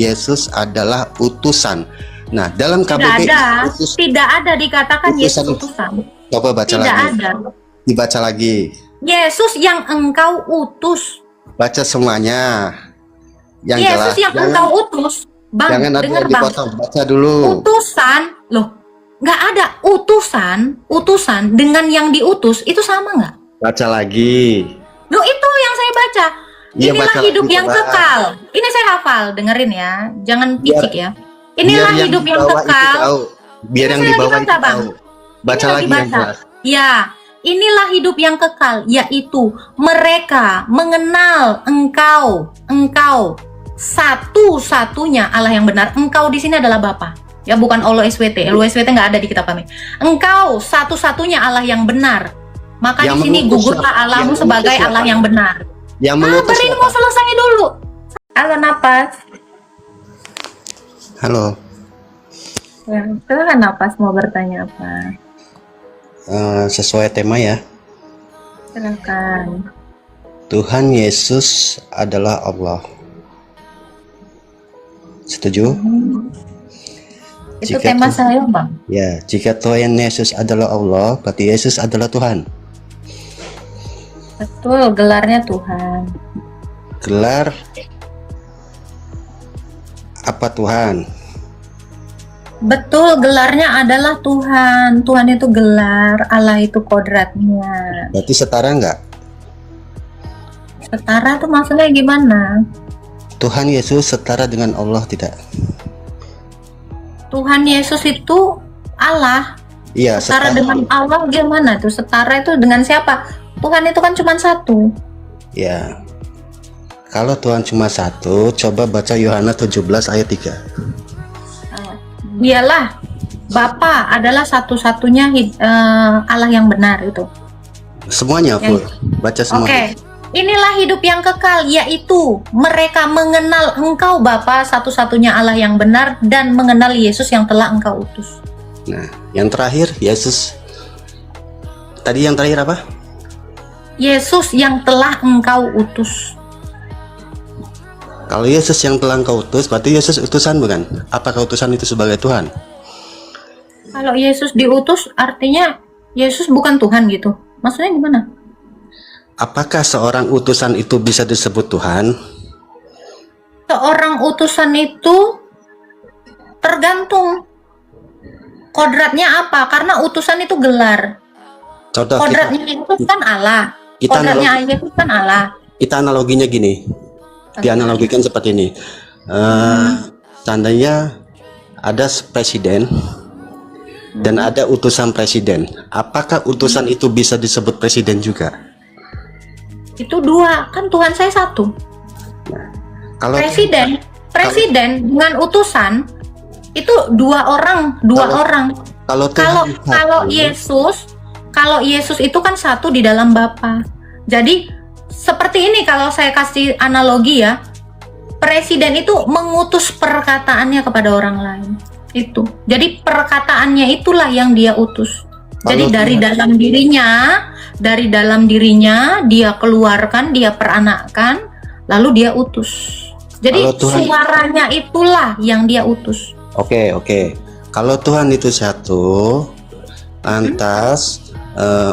Yesus adalah utusan. Nah, dalam Tidak KBBI ada, Yesus tidak ada dikatakan Yesus utusan. utusan. Coba baca Tidak lagi. ada. Dibaca lagi. Yesus yang engkau utus. Baca semuanya. Yang Yesus jelas. yang engkau utus. Bang, Jangan ada dengar yang Bang. dipotong. Baca dulu. Utusan, loh, nggak ada utusan dengan yang diutus itu sama nggak? Baca lagi. Loh, itu yang saya baca. Iya, Inilah baca hidup lagi, yang coba. kekal. Ini saya hafal, dengerin ya. Jangan Biar- picik ya. Inilah Biar hidup di yang bawah itu kekal. tahu. Biar Ini yang saya di lagi bawah baca, itu Bang. tahu. Baca Ini lagi yang jelas. Ya, inilah hidup yang kekal, yaitu mereka mengenal engkau satu-satunya Allah yang benar. Engkau di sini adalah Bapa. Ya, bukan Allah SWT. Allah SWT nggak ada di kitab kami. Engkau satu-satunya Allah yang benar. Maka Yang di sini mengutus gugurlah siapa? Allahmu Yang sebagai mengutus Allah siapa? yang benar. Yang mengutus Beri siapa? mau selesai dulu. Halo, napas. Halo. Ya, silakan napas mau bertanya apa? Sesuai tema ya. Silakan. Tuhan Yesus adalah Allah. Setuju? Itu Jika tema Tuhan- saya, Bang. Ya, jika Tuhan Yesus adalah Allah, berarti Yesus adalah Tuhan. Betul, gelarnya Tuhan. Gelar apa Tuhan? Betul, gelarnya adalah Tuhan. Tuhan itu gelar, Allah itu kodratnya. Berarti setara nggak? Setara tuh maksudnya gimana? Tuhan Yesus setara dengan Allah tidak? Tuhan Yesus itu Allah. Iya, Setara dengan Allah gimana tuh? Setara itu dengan siapa? Tuhan itu kan cuma satu. Ya. Kalau Tuhan cuma satu, coba baca Yohanes 17 ayat 3. Dialah Bapa adalah satu-satunya Allah yang benar itu. Semuanya full. Baca Oke. semuanya. Inilah hidup yang kekal, yaitu mereka mengenal Engkau Bapa satu-satunya Allah yang benar dan mengenal Yesus yang telah Engkau utus. Nah, yang terakhir Yesus. Tadi yang terakhir apa? Yesus yang telah Engkau utus. Kalau Yesus yang telah Engkau utus, berarti Yesus utusan bukan? Apakah utusan itu sebagai Tuhan? Kalau Yesus diutus artinya Yesus bukan Tuhan gitu. Maksudnya gimana? Apakah seorang utusan itu bisa disebut Tuhan? Seorang utusan itu tergantung kodratnya apa, karena utusan itu gelar. Contoh Kodratnya Yesus kan Allah. kita Kodratnya Yesus kan Allah. kita analoginya gini. Dianalogikan seperti ini. Seandainya ada presiden dan ada utusan presiden, apakah utusan itu bisa disebut presiden juga? Itu dua, kan Tuhan saya satu. Kalau Presiden dengan utusan itu dua orang. kalau Kalau Tuhan kalau satu, Yesus itu kan satu di dalam Bapa. Jadi seperti ini kalau saya kasih analogi ya. Presiden itu mengutus perkataannya kepada orang lain. Itu. Jadi perkataannya itulah yang dia utus. Jadi Kalau dari dalam dirinya dia keluarkan, dia peranakkan, lalu dia utus. Jadi suaranya itulah yang dia utus. Oke. Kalau Tuhan itu satu, lantas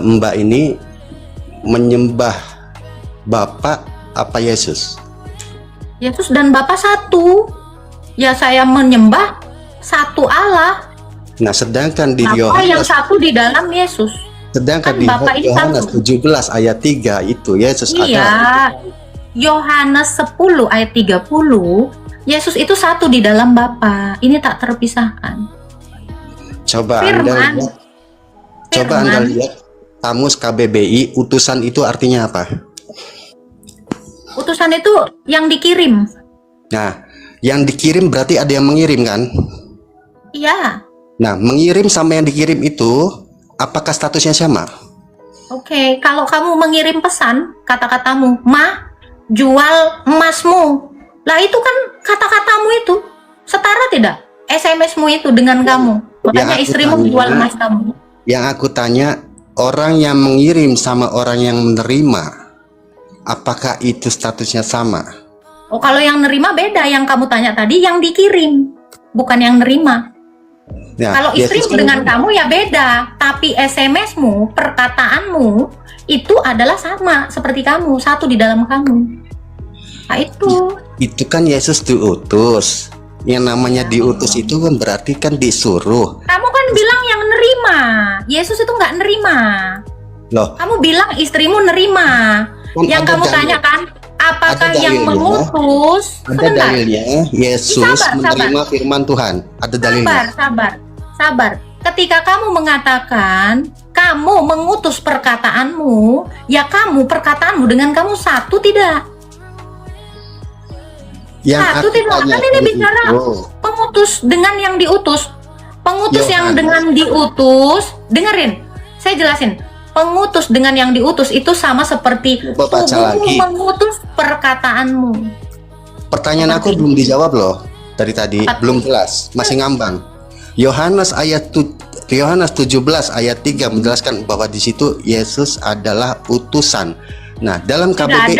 Mbak ini menyembah Bapa apa Yesus? Yesus dan Bapa satu. Ya saya menyembah satu Allah. Nah, sedangkan di Bapa yang Yohanes, satu di dalam Yesus. sedangkan kan di Bapa ini Yohanes satu. 17 ayat 3 itu Yesus ada. Iya. Yohanes 10 ayat 30, Yesus itu satu di dalam Bapa. Ini tak terpisahkan. Coba Firman. Anda lihat kamus KBBI, utusan itu artinya apa? Utusan itu yang dikirim. Nah, yang dikirim berarti ada yang mengirim kan? Iya. Nah, mengirim sama yang dikirim itu apakah statusnya sama? Oke, kalau kamu mengirim pesan, kata-katamu, "Ma, jual emasmu." Lah itu kan kata-katamu itu setara tidak? SMS-mu itu dengan kamu. Makanya aku istrimu tanya- jual emas kamu. Yang aku tanya, orang yang mengirim sama orang yang menerima, apakah itu statusnya sama? Oh, kalau yang nerima beda. Yang kamu tanya tadi yang dikirim, bukan yang nerima. Ya, Kalau Yesus istrimu dengan kamu ya beda. Tapi SMS-mu, perkataanmu itu adalah sama seperti kamu, satu di dalam kamu. Nah itu kan Yesus diutus. Yang namanya diutus itu kan berarti kan disuruh. kamu kan bilang yang nerima. Yesus itu nggak nerima. Loh, Kamu bilang istrimu nerima. Kan Yang ada kamu dalil. tanyakan, apakah Ada yang dalilnya. mengutus? ada Sebentar. dalilnya Yesus Sabar. menerima firman Tuhan. Ada dalilnya. Sabar. Ketika kamu mengatakan kamu mengutus perkataanmu, ya kamu perkataanmu dengan kamu satu tidak? Yang Satu aku tidak. tanya Kan ini bicara itu, pengutus dengan yang diutus. Pengutus yang Yohanes. dengan diutus, dengerin, saya jelasin. Pengutus dengan yang diutus itu sama seperti Coba baca tubuhmu lagi. mengutus perkataanmu. pertanyaan aku belum dijawab loh dari tadi, Apa? belum jelas, masih ngambang. Yohanes 17 ayat 3 menjelaskan bahwa di situ Yesus adalah utusan. Nah, dalam KBP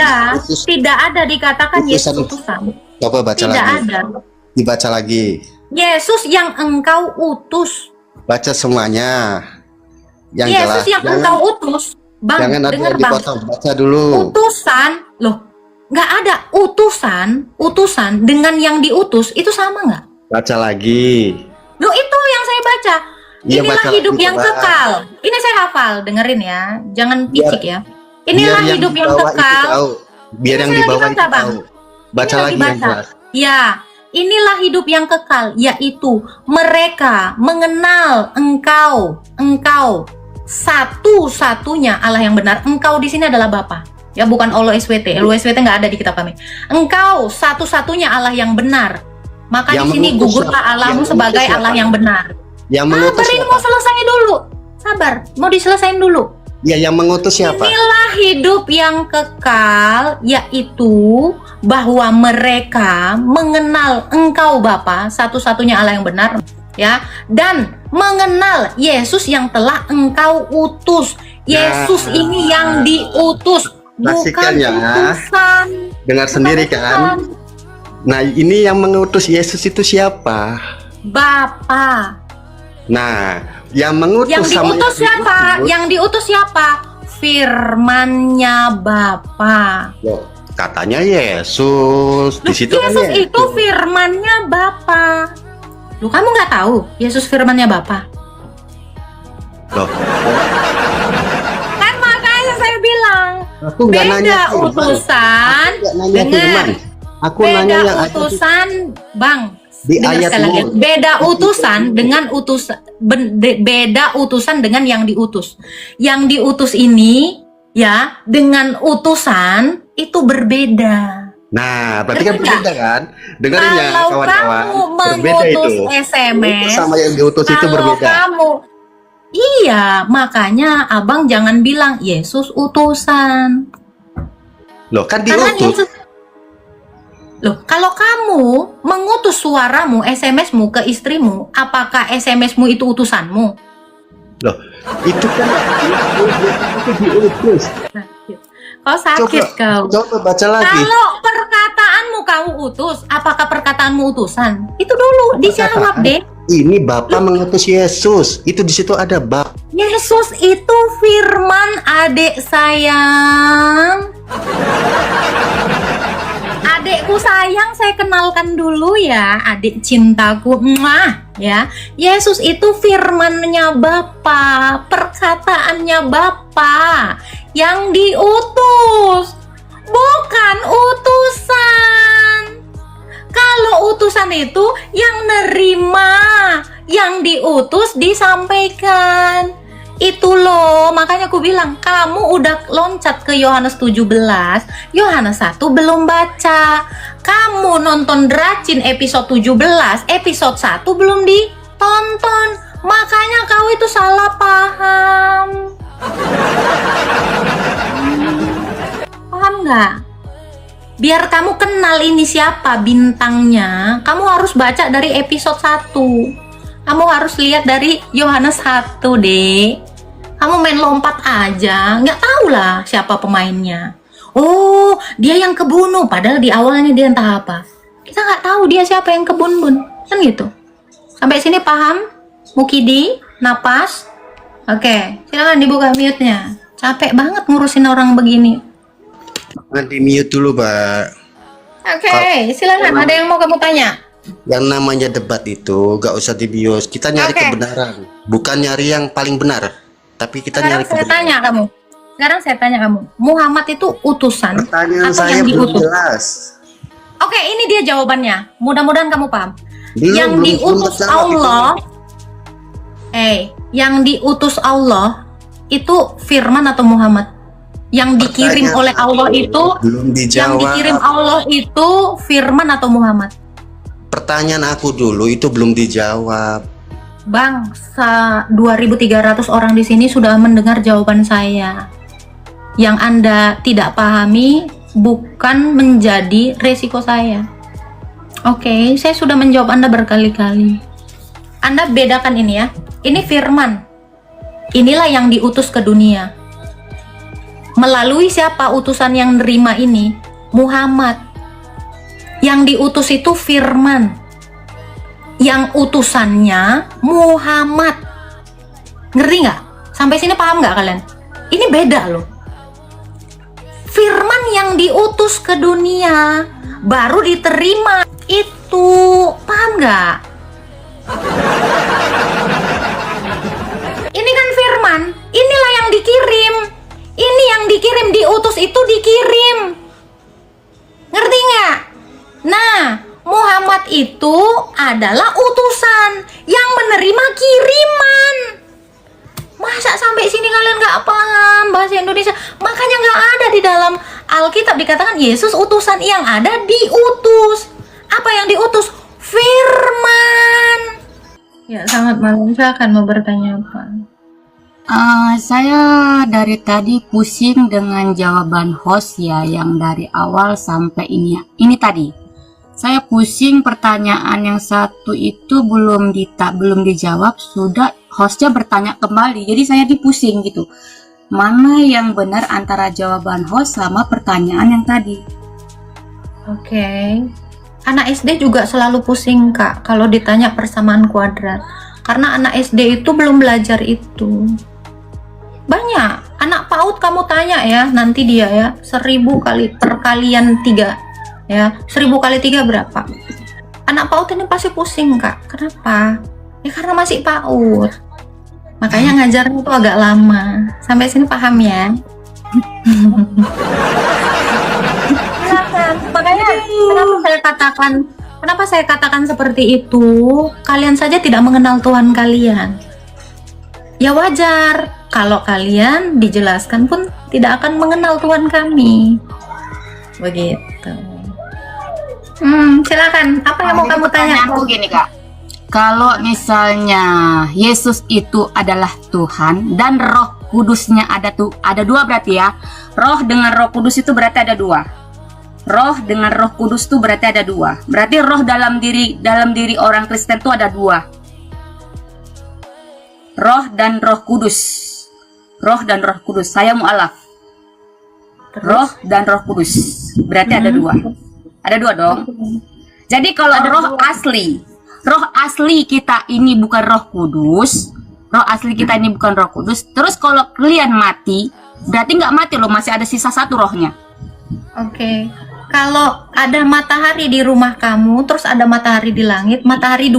Tidak ada dikatakan Yesus utusan. utusan. Coba baca Tidak lagi. ada. Dibaca lagi. Yesus yang engkau utus. Baca semuanya. Yang Yesus jelas. yang engkau utus. Bang, Jangan ada dengar yang bang. dipotong. Baca dulu. Utusan, loh, nggak ada utusan dengan yang diutus itu sama nggak? Baca lagi. Loh itu yang saya baca. Iya, Inilah baca hidup lagi, yang coba. kekal. Ini saya hafal, dengerin ya. Jangan Biar- picik ya. Inilah Biar hidup di yang bawah itu kekal. tahu. Biar Ini yang saya di lagi bawah baca, itu Bang. tahu. Baca Ini lagi lagi yang baca. jelas. Ya, inilah hidup yang kekal, yaitu mereka mengenal engkau satu-satunya Allah yang benar. Engkau di sini adalah Bapa. Ya, bukan LOSWT. LOSWT nggak ada di kitab kami. Engkau satu-satunya Allah yang benar. Maka Yang di sini mengutus gugurlah siapa? Allahmu Yang sebagai mengutus Allah siapa? yang benar. Yang mengutus Sabarin, siapa? mau selesai dulu. Sabar, mau diselesain dulu. Ya, yang mengutus siapa? Inilah hidup yang kekal, yaitu bahwa mereka mengenal Engkau Bapa, satu-satunya Allah yang benar, ya, dan mengenal Yesus yang telah Engkau utus. Yesus Nah, ini yang diutus, bukan saksikan ya. utusan. Dengar sendiri Bukan kan? utusan. Nah, ini yang mengutus Yesus itu siapa? Bapa. Nah, yang mengutus Yang sama diutus siapa? diutus- Yang diutus siapa? Firman-Nya Bapa. Loh, katanya Yesus. Di situ kan Yesus itu firman-Nya Bapa. Lu kamu nggak tahu Yesus firman-Nya Bapa? Loh, Kan makanya saya bilang aku nggak nanya beda firman. utusan. Aku nggak nanya Dengar. firman. Aku nanya Beda yang ada utusan, Bang. di Dengar ayat sekali lagi. Nur. Beda utusan dengan beda utusan dengan yang diutus. Yang diutus ini ya dengan utusan itu berbeda. Nah, berarti kan Ngerti berbeda kan? Dengerin ya, Kalau kawan-kawan. kamu Berbeda itu. mengutus Utus SMS, sama yang diutus itu kalau berbeda. kamu iya, makanya abang jangan bilang Yesus utusan. Loh, kan Karena diutus. Yesus Loh, kalau kamu mengutus suaramu, SMS-mu ke istrimu, apakah SMS-mu itu utusanmu? Loh, itu kan itu diutus. Kau sakit kau. Coba baca lagi. Kalau perkataanmu kamu utus, apakah perkataanmu utusan? Itu dulu dijawab deh. Ini Bapa mengutus Yesus. Itu di situ ada Bapa. Yesus itu firman, adik sayang. Adikku sayang, saya kenalkan dulu ya, adik cintaku. Mwah, ya. Yesus itu firman-Nya Bapa, perkataannya Bapa yang diutus, bukan utusan. Kalau utusan itu yang nerima, yang diutus disampaikan. Itu loh, makanya aku bilang kamu udah loncat ke Yohanes 17, Yohanes 1 belum baca. Kamu nonton Dracin episode 17, episode 1 belum ditonton. Makanya kau itu salah paham. Paham nggak? Biar kamu kenal ini siapa bintangnya, kamu harus baca dari episode 1. Kamu harus lihat dari Yohanes 1 deh. Kamu main lompat aja, nggak tahu lah siapa pemainnya. Oh, dia yang kebunuh, padahal di awalnya dia entah apa. Kita nggak tahu dia siapa yang kebun-bun, kan gitu. Sampai sini paham? Mukidi, napas. Oke, silakan dibuka mute-nya. Capek banget ngurusin orang begini. Nanti mute dulu, Mbak. Oke, silakan. Ada yang mau kamu tanya? Yang namanya debat itu gak usah dibios. Kita nyari Oke. kebenaran, bukan nyari yang paling benar. Tapi kita Sekarang nyari saya kebenaran. tanya kamu. Sekarang saya tanya kamu. Muhammad itu utusan Pertanyaan atau saya yang belum diutus? jelas. Oke, ini dia jawabannya. Mudah-mudahan kamu paham. Belum, yang belum diutus terjawab Allah, yang diutus Allah itu Firman atau Muhammad? Yang dikirim Pertanyaan oleh Allah itu, belum yang dijawab. dikirim Allah itu Firman atau Muhammad? Pertanyaan aku dulu itu belum dijawab. Bang, 2.300 orang di sini sudah mendengar jawaban saya. Yang Anda tidak pahami bukan menjadi resiko saya. Oke, saya sudah menjawab Anda berkali-kali. Anda bedakan ini ya. Ini firman. Inilah yang diutus ke dunia. Melalui siapa utusan yang nerima ini? Muhammad. Yang diutus itu firman. Yang utusannya Muhammad. Ngerti nggak? Sampai sini paham nggak kalian? Ini beda loh. Firman yang diutus ke dunia baru diterima itu, paham nggak? Ini kan firman, inilah yang dikirim. Ini yang dikirim, diutus itu dikirim. Ngerti nggak? Nah, Muhammad itu adalah utusan yang menerima kiriman. Masa sampai sini kalian nggak paham bahasa Indonesia? Makanya nggak ada di dalam Alkitab dikatakan Yesus utusan, yang ada diutus. Apa yang diutus? Firman. Ya, sangat malam. Silakan mau bertanya apa? Saya dari tadi pusing dengan jawaban host ya, yang dari awal sampai ini ya. Ini tadi saya pusing, pertanyaan yang satu itu belum dijawab, sudah hostnya bertanya kembali. Jadi saya dipusing gitu. Mana yang benar antara jawaban host sama pertanyaan yang tadi? Oke. Anak SD juga selalu pusing, Kak, kalau ditanya persamaan kuadrat. Karena anak SD itu belum belajar itu. Banyak. Anak PAUD kamu tanya ya, nanti dia ya, 1000 kali perkalian 3. Ya, 1000 kali 3 berapa? Anak PAUD ini pasti pusing, Kak. Kenapa? Ya karena masih PAUD. Makanya ngajarnya itu agak lama. Sampai sini paham ya? Silakan. Makanya kenapa saya katakan seperti itu? Kalian saja tidak mengenal Tuhan kalian. Ya wajar kalau kalian dijelaskan pun tidak akan mengenal Tuhan kami. Begitu. Silakan. Apa yang mau Jadi kamu tanya? pertanyaanku gini, Kak. Kalau misalnya Yesus itu adalah Tuhan dan Roh Kudusnya ada dua berarti ya. Roh dengan Roh Kudus itu berarti ada dua. Roh dengan Roh Kudus itu berarti ada dua. Berarti roh dalam diri orang Kristen itu ada dua. Roh dan Roh Kudus. Roh dan Roh Kudus. Saya mu'alaf. Roh dan Roh Kudus. Berarti ada dua. Ada dua dong. Jadi kalau roh asli kita ini bukan Roh Kudus, roh asli kita ini bukan Roh Kudus. Terus kalau kalian mati, berarti nggak mati loh, masih ada sisa satu rohnya. Oke. Kalau ada matahari di rumah kamu, terus ada matahari di langit, matahari 2.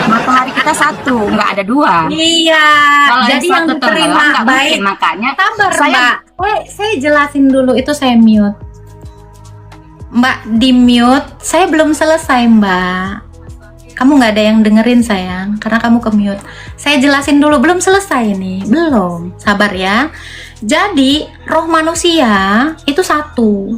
Matahari kita satu, nggak ada dua. Iya. Kalau Jadi yang satu tenggelam, diterima nggak baik. mungkin. Makanya Sabar, saya- Mbak. Saya jelasin dulu, itu saya mute. Mbak di mute, saya belum selesai, Mbak. Kamu nggak ada yang dengerin sayang, karena kamu ke mute. Saya jelasin dulu, belum selesai nih, belum. Sabar ya. Jadi roh manusia itu satu.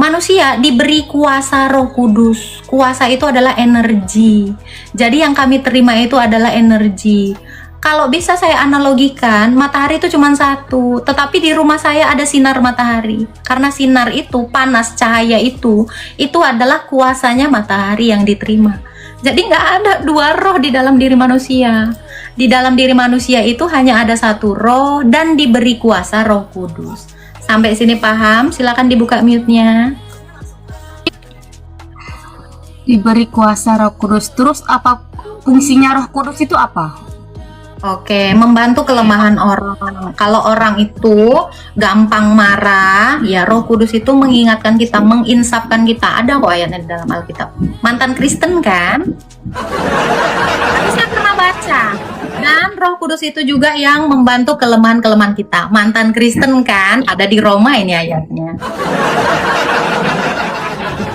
Manusia diberi kuasa Roh Kudus. Kuasa itu adalah energi. Jadi yang kami terima itu adalah energi. Kalau bisa saya analogikan, matahari itu cuma satu, tetapi di rumah saya ada sinar matahari. Karena sinar itu, panas cahaya itu adalah kuasanya matahari yang diterima. Jadi nggak ada dua roh di dalam diri manusia. di dalam diri manusia itu hanya ada satu roh dan diberi kuasa Roh Kudus. Sampai sini paham? Silakan dibuka mute-nya. Diberi kuasa Roh Kudus. Terus apa fungsinya Roh Kudus itu apa? Oke, membantu kelemahan orang. Kalau orang itu gampang marah, ya Roh Kudus itu mengingatkan kita, menginsapkan kita. Ada kok ayatnya di dalam Alkitab. Mantan Kristen kan? Tapi saya pernah baca. Dan Roh Kudus itu juga yang membantu kelemahan-kelemahan kita. Mantan Kristen kan? Ada di Roma ini ayatnya.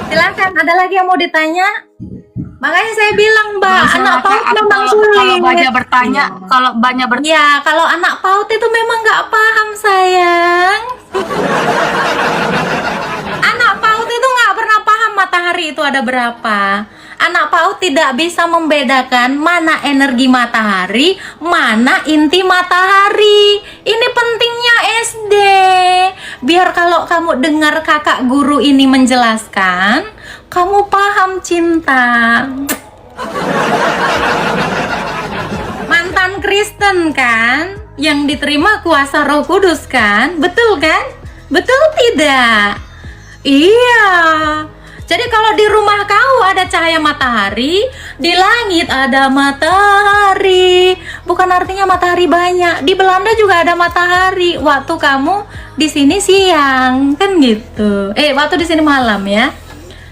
Silakan, ada lagi yang mau ditanya? Makanya saya bilang, Mbak, anak PAUD memang sulit. Kalau banyak bertanya, kalau banyak bertanya. Ya, kalau anak PAUD itu memang nggak paham, sayang. Anak PAUD itu nggak pernah paham matahari itu ada berapa. Anak PAUD tidak bisa membedakan mana energi matahari, mana inti matahari. Ini pentingnya SD. Biar kalau kamu dengar kakak guru ini menjelaskan, kamu paham cinta. Mantan Kristen kan, yang diterima kuasa Roh Kudus kan, betul kan? Betul tidak? Iya. Jadi kalau di rumah kau ada cahaya matahari, di langit ada matahari. Bukan artinya matahari banyak. Di Belanda juga ada matahari. Waktu kamu di sini siang, kan gitu. Waktu di sini malam ya.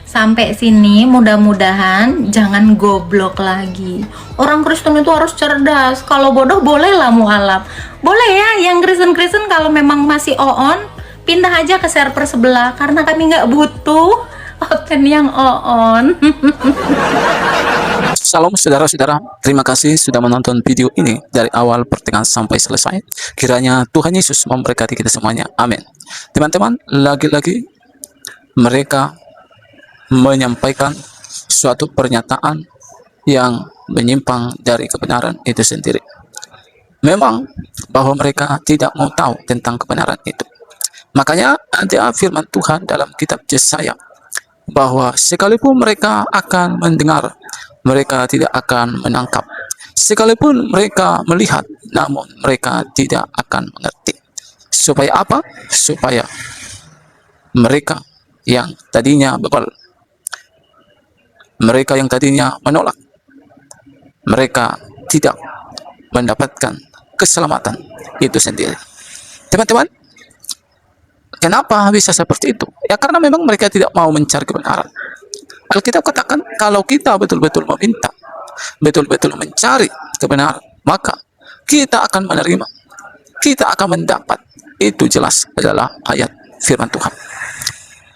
Sampai sini mudah-mudahan jangan goblok lagi. Orang Kristen itu harus cerdas. Kalau bodoh bolehlah mualaf. Boleh ya yang Kristen-Kristen kalau memang masih on, pindah aja ke server sebelah karena kami nggak butuh oten yang on. Salam saudara-saudara, terima kasih sudah menonton video ini dari awal pertengahan sampai selesai. Kiranya Tuhan Yesus memberkati kita semuanya. Amin. Teman-teman, lagi-lagi mereka menyampaikan suatu pernyataan yang menyimpang dari kebenaran itu sendiri. Memang bahwa mereka tidak mau tahu tentang kebenaran itu. Makanya ada firman Tuhan dalam kitab Yesaya bahwa sekalipun mereka akan mendengar, mereka tidak akan menangkap. Sekalipun mereka melihat, namun mereka tidak akan mengerti. Supaya apa? Supaya mereka yang tadinya bebal, mereka yang tadinya menolak, mereka tidak mendapatkan keselamatan itu sendiri. Teman-teman, kenapa bisa seperti itu? Ya karena memang mereka tidak mau mencari kebenaran. Alkitab katakan kalau kita betul-betul meminta, betul-betul mencari kebenaran, maka kita akan menerima, kita akan mendapat. Itu jelas adalah ayat firman Tuhan.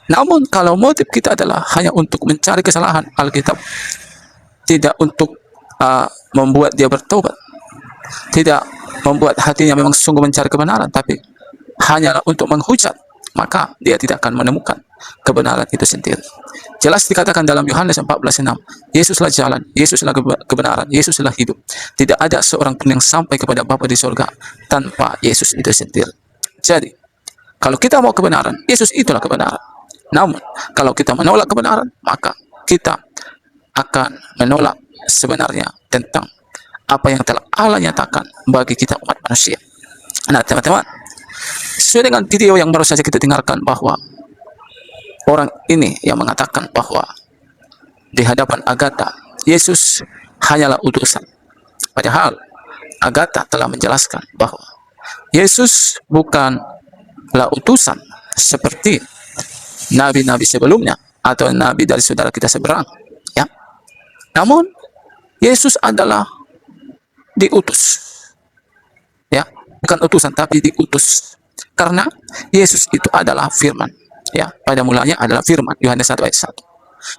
Namun kalau motif kita adalah hanya untuk mencari kesalahan, Alkitab tidak untuk membuat dia bertobat, tidak membuat hatinya memang sungguh mencari kebenaran, tapi hanyalah untuk menghujat, maka dia tidak akan menemukan kebenaran itu sendiri. Jelas dikatakan dalam Yohanes 14:6, Yesuslah jalan, Yesuslah kebenaran, Yesuslah hidup. Tidak ada seorang pun yang sampai kepada Bapa di surga tanpa Yesus itu sendiri. Jadi, kalau kita mau kebenaran, Yesus itulah kebenaran. Namun, kalau kita menolak kebenaran, maka kita akan menolak sebenarnya tentang apa yang telah Allah nyatakan bagi kita umat manusia. Nah, teman-teman, sesuai dengan video yang baru saja kita dengarkan bahwa orang ini yang mengatakan bahwa di hadapan Agatha, Yesus hanyalah utusan. Padahal Agatha telah menjelaskan bahwa Yesus bukanlah utusan seperti nabi-nabi sebelumnya atau nabi dari saudara kita seberang, ya. Namun Yesus adalah diutus, ya, bukan utusan tapi diutus. Karena Yesus itu adalah firman, ya. Pada mulanya adalah firman, Yohanes 1 ayat 1.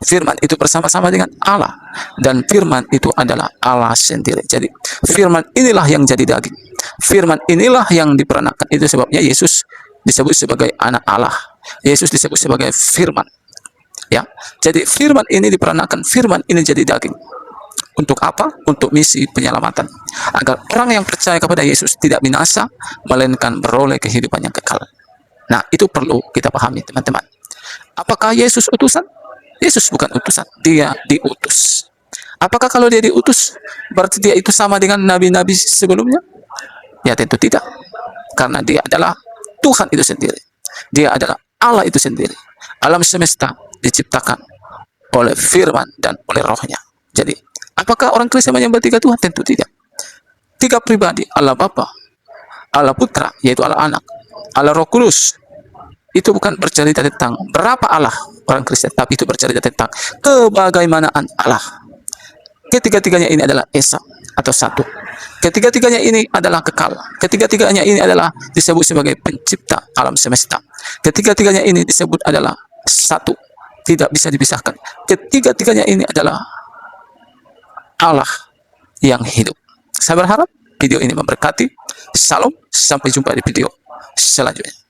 Firman itu bersama-sama dengan Allah dan firman itu adalah Allah sendiri. Jadi firman inilah yang jadi daging. Firman inilah yang diperanakan. Itu sebabnya Yesus disebut sebagai anak Allah. Yesus disebut sebagai firman. Ya. Jadi firman ini diperanakan, firman ini jadi daging. Untuk apa? Untuk misi penyelamatan. Agar orang yang percaya kepada Yesus tidak binasa, melainkan beroleh kehidupan yang kekal. Nah, itu perlu kita pahami, teman-teman. Apakah Yesus utusan? Yesus bukan utusan, dia diutus. Apakah kalau dia diutus berarti dia itu sama dengan nabi-nabi sebelumnya? Ya tentu tidak. Karena dia adalah Tuhan itu sendiri. Dia adalah Allah itu sendiri. Alam semesta diciptakan oleh firman dan oleh rohnya. Jadi, apakah orang Kristen menyembah tiga Tuhan? Tentu tidak. Tiga pribadi, Allah Bapa, Allah Putra, yaitu Allah Anak, Allah Roh Kudus. Itu bukan bercerita tentang berapa Allah orang Kristen, tapi itu bercerita tentang kebagaimanaan Allah. Ketiga-tiganya ini adalah esa atau satu. Ketiga-tiganya ini adalah kekal. Ketiga-tiganya ini adalah disebut sebagai pencipta alam semesta. Ketiga-tiganya ini disebut adalah satu, tidak bisa dipisahkan. Ketiga-tiganya ini adalah Allah yang hidup. Saya berharap video ini memberkati. Salam, sampai jumpa di video selanjutnya.